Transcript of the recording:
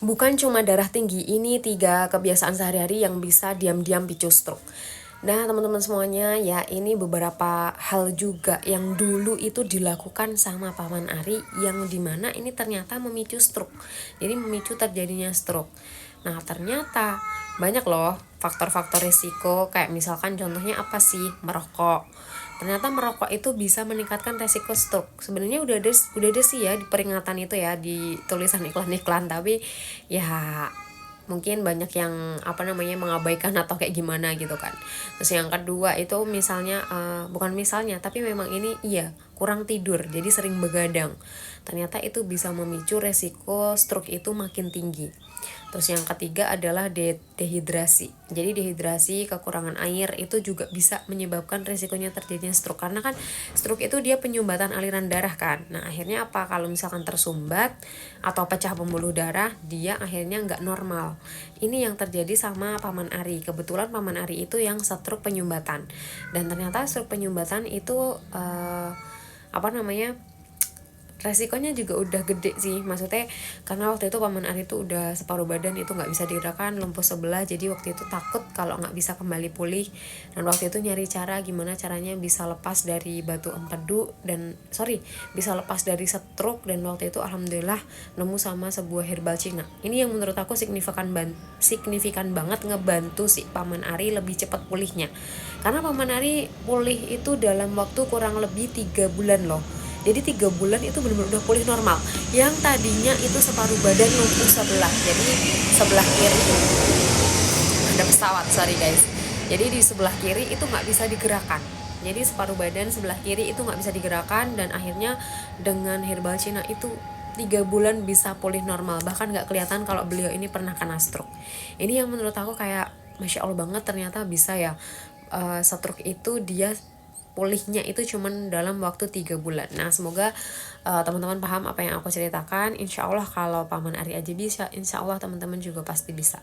Bukan cuma darah tinggi, ini 3 kebiasaan sehari-hari yang bisa diam-diam picu stroke. Nah, teman-teman semuanya, ya ini beberapa hal juga yang dulu itu dilakukan sama Paman Ari yang dimana ini ternyata memicu stroke. Jadi memicu terjadinya stroke. Nah, ternyata banyak loh faktor-faktor risiko, kayak misalkan contohnya apa sih? Merokok. Ternyata merokok itu bisa meningkatkan resiko stroke. Sebenarnya udah ada sih ya di peringatan itu ya, di tulisan iklan-iklan, tapi ya mungkin banyak yang mengabaikan atau kayak gimana gitu kan. Terus yang kedua itu misalnya bukan misalnya, tapi memang ini iya kurang tidur, jadi sering begadang. Ternyata itu bisa memicu resiko stroke itu makin tinggi. Terus yang ketiga adalah dehidrasi. Jadi dehidrasi, kekurangan air itu juga bisa menyebabkan resikonya terjadinya stroke. Karena kan stroke itu dia penyumbatan aliran darah kan. Nah akhirnya apa, kalau misalkan tersumbat atau pecah pembuluh darah, dia akhirnya nggak normal. Ini yang terjadi sama Paman Ari. Kebetulan Paman Ari itu yang stroke penyumbatan. Dan ternyata stroke penyumbatan itu resikonya juga udah gede sih, maksudnya karena waktu itu Paman Ari itu udah separuh badan itu nggak bisa digerakkan, lumpuh sebelah. Jadi waktu itu takut kalau nggak bisa kembali pulih, dan waktu itu nyari cara gimana caranya bisa lepas dari batu empedu bisa lepas dari stroke. Dan waktu itu alhamdulillah nemu sama sebuah herbal Cina. Ini yang menurut aku signifikan banget ngebantu si Paman Ari lebih cepat pulihnya, karena Paman Ari pulih itu dalam waktu kurang lebih 3 bulan loh. Jadi 3 bulan itu benar-benar udah pulih normal. Yang tadinya itu separuh badan lumpuh sebelah. Jadi sebelah kiri ada pesawat, sorry guys. Jadi di sebelah kiri itu nggak bisa digerakkan. Jadi separuh badan sebelah kiri itu nggak bisa digerakkan, dan akhirnya dengan herbal Cina itu 3 bulan bisa pulih normal. Bahkan nggak kelihatan kalau beliau ini pernah kena stroke. Ini yang menurut aku kayak Masya Allah banget, ternyata bisa ya. Stroke itu dia pulihnya itu cuman dalam waktu 3 bulan. Nah semoga teman-teman paham apa yang aku ceritakan. Insya Allah kalau Paman Ari aja bisa, insya Allah teman-teman juga pasti bisa.